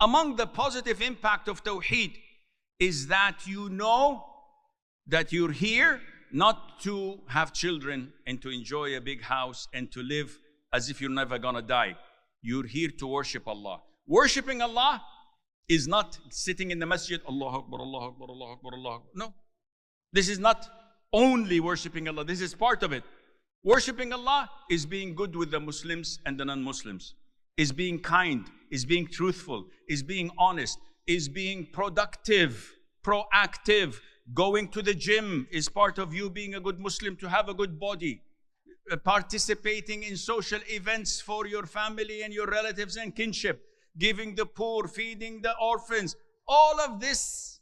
among the positive impact of Tawheed is that you know that you're here not to have children and to enjoy a big house and to live as if you're never gonna die. You're here to worship Allah. Worshipping Allah is not sitting in the masjid, Allah Akbar, Allah Akbar, Allah Akbar, Allah Akbar. No. This is not only worshipping Allah. This is part of it. Worshipping Allah is being good with the Muslims and the non-Muslims. Is being kind, is being truthful, is being honest, is being productive, proactive. Going to the gym is part of you being a good Muslim to have a good body. Participating in social events for your family and your relatives and kinship. Giving the poor, feeding the orphans. All of this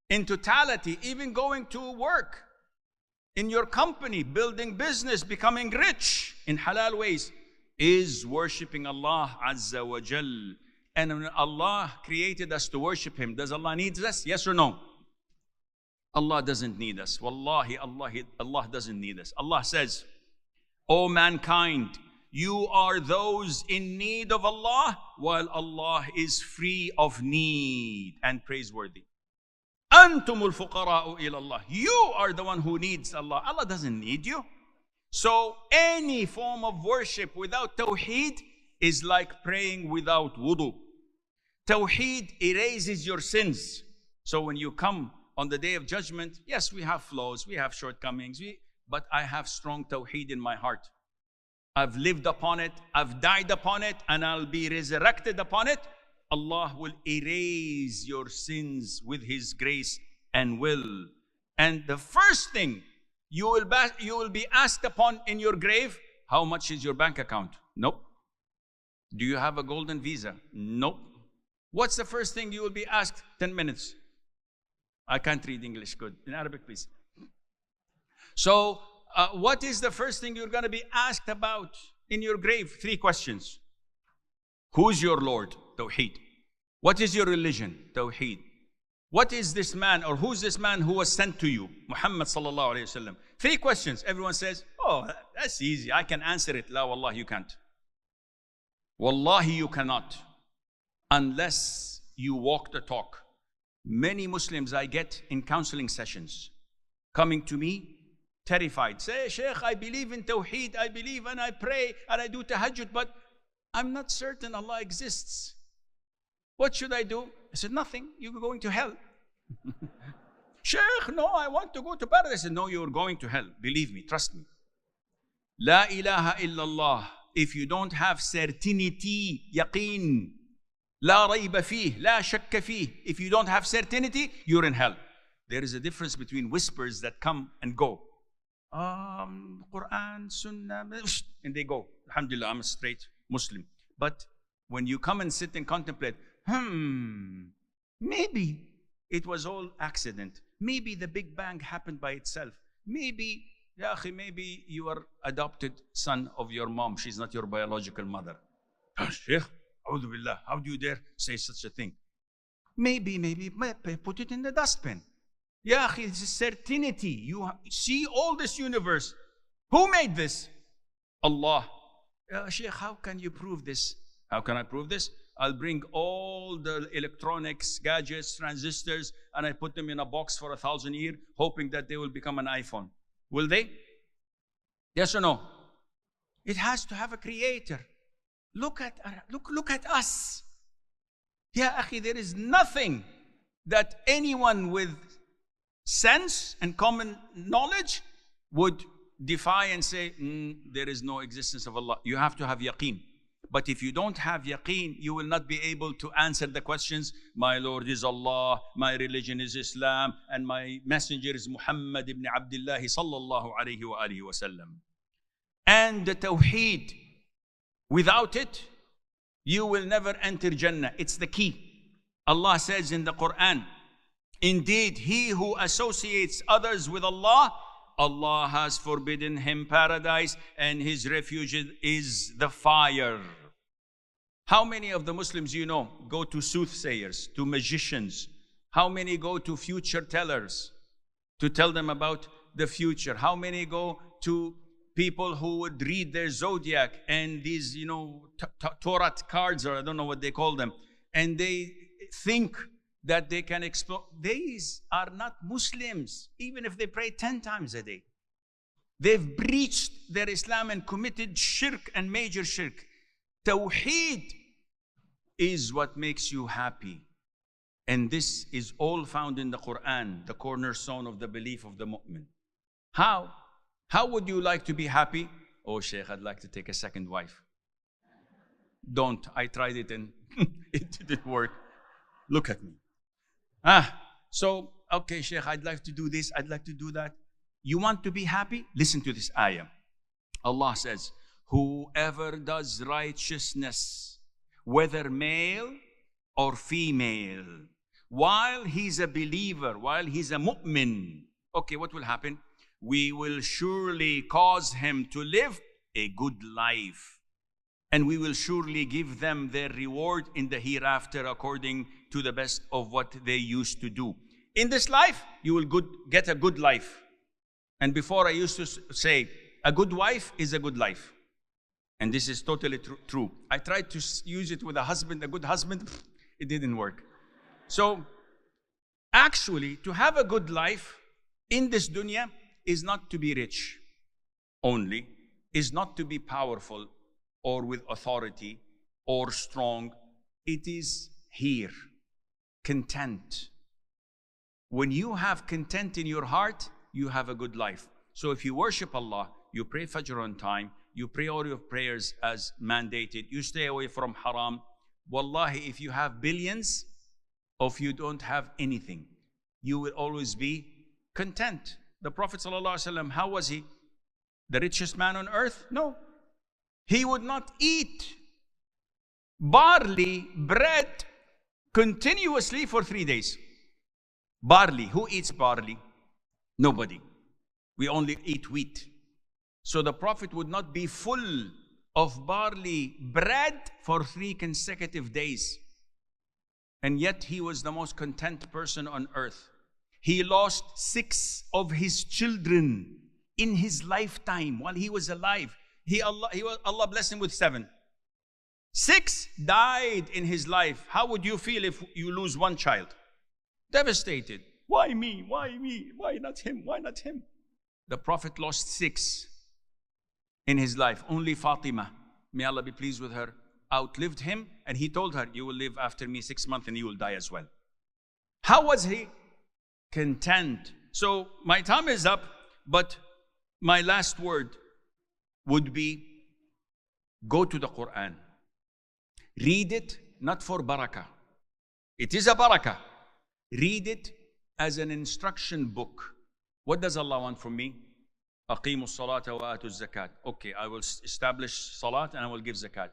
in totality, even going to work in your company, building business, becoming rich in halal ways, is worshipping Allah Azza wa Jal. And when Allah created us to worship Him, does Allah need us? Yes or no? Allah doesn't need us. Wallahi, Allah doesn't need us. Allah says, O mankind, you are those in need of Allah, while Allah is free of need and praiseworthy. Antumul fuqara'u ila Allah. You are the one who needs Allah. Allah doesn't need you. So any form of worship without Tawheed is like praying without wudu. Tawheed erases your sins. So when you come on the Day of Judgment, yes, we have flaws, we have shortcomings, but I have strong Tawheed in my heart. I've lived upon it, I've died upon it, and I'll be resurrected upon it. Allah will erase your sins with His grace and will. And the first thing you will be asked upon in your grave, how much is your bank account? Nope. Do you have a golden visa? Nope. What's the first thing you will be asked? 10 minutes. I can't read English good. In Arabic, please. So, what is the first thing you're going to be asked about in your grave? 3 questions. Who's your Lord? Tawheed. What is your religion? Tawheed. What is this man, or who's this man who was sent to you? Muhammad sallallahu alayhi wa sallam. 3 questions. Everyone says, oh, that's easy. I can answer it. La, wallah, you can't. Wallahi, you cannot. Unless you walk the talk. Many Muslims I get in counseling sessions coming to me terrified. Say, Sheikh, I believe in Tawheed. I believe and I pray and I do tahajjud, but I'm not certain Allah exists. What should I do? I said, nothing. You're going to hell. Sheikh, no, I want to go to paradise. I said, no, you're going to hell. Believe me, trust me. La ilaha illallah. If you don't have certainty, yaqeen, la rayba fih, la shakka fih. If you don't have certainty, you're in hell. There is a difference between whispers that come and go. Quran, Sunnah, and they go. Alhamdulillah, I'm a straight Muslim. But when you come and sit and contemplate, maybe it was all accident. Maybe the Big Bang happened by itself. Maybe, ya akhi, maybe you are adopted son of your mom. She's not your biological mother. Sheikh, a'udhu billah, how do you dare say such a thing? Maybe, put it in the dustbin. Ya akhi, it's a certainty. You see all this universe. Who made this? Allah. Sheikh, how can you prove this? How can I prove this? I'll bring all the electronics, gadgets, transistors, and I put them in a box for 1,000 years, hoping that they will become an iPhone. Will they? Yes or no? It has to have a creator. Look at us. Ya akhi, there is nothing that anyone with sense and common knowledge would defy and say, there is no existence of Allah. You have to have yaqeen. But if you don't have yaqeen, you will not be able to answer the questions, my Lord is Allah, my religion is Islam, and my messenger is Muhammad ibn Abdullah sallallahu alayhi wa alihi wa sallam. And the Tawheed, without it, you will never enter Jannah. It's the key. Allah says in the Quran, indeed, he who associates others with Allah, Allah has forbidden him paradise, and his refuge is the fire. How many of the Muslims you know go to soothsayers, to magicians? How many go to future tellers to tell them about the future? How many go to people who would read their zodiac and these, Torah cards, or I don't know what they call them, and they think that they can explore. These are not Muslims, even if they pray 10 times a day. They've breached their Islam and committed shirk and major shirk. Tawheed is what makes you happy. And this is all found in the Quran, the cornerstone of the belief of the mu'min. How? How would you like to be happy? Oh, Sheikh, I'd like to take a second wife. Don't. I tried it and it didn't work. Look at me. So, okay, Sheikh, I'd like to do this, I'd like to do that. You want to be happy? Listen to this ayah. Allah says, whoever does righteousness, whether male or female, while he's a believer, while he's a mu'min, okay, what will happen? We will surely cause him to live a good life. And we will surely give them their reward in the hereafter according to the best of what they used to do. In this life, you will get a good life. And before I used to say, a good wife is a good life. And this is totally true. I tried to use it with a husband, a good husband, it didn't work. So, actually, to have a good life in this dunya is not to be rich only, is not to be powerful or with authority or strong. It is here, content. When you have content in your heart, you have a good life. So if you worship Allah, you pray Fajr on time, you pray all your prayers as mandated, you stay away from haram. Wallahi, if you have billions, or if you don't have anything, you will always be content. The Prophet ﷺ, how was he? The richest man on earth? No. He would not eat barley bread continuously for 3 days. Barley. Who eats barley? Nobody. We only eat wheat. So the Prophet would not be full of barley bread for 3 consecutive days. And yet he was the most content person on earth. He lost 6 of his children in his lifetime while he was alive. Allah blessed him with 7. 6 died in his life. How would you feel if you lose 1 child? Devastated. Why me? Why me? Why not him? Why not him? The Prophet lost 6 in his life. Only Fatima, may Allah be pleased with her, outlived him, and he told her, you will live after me 6 months and you will die as well. How was he? Content. So my time is up, but my last word would be, go to the Quran. Read it, not for barakah. It is a barakah. Read it as an instruction book. What does Allah want from me? أقيموا الصلاة وآتوا الزكاة. Okay, I will establish salat and I will give zakat.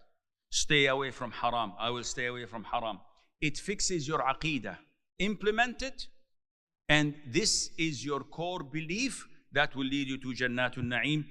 Stay away from haram. I will stay away from haram. It fixes your aqeedah. Implement it, and this is your core belief that will lead you to Jannatul Na'im.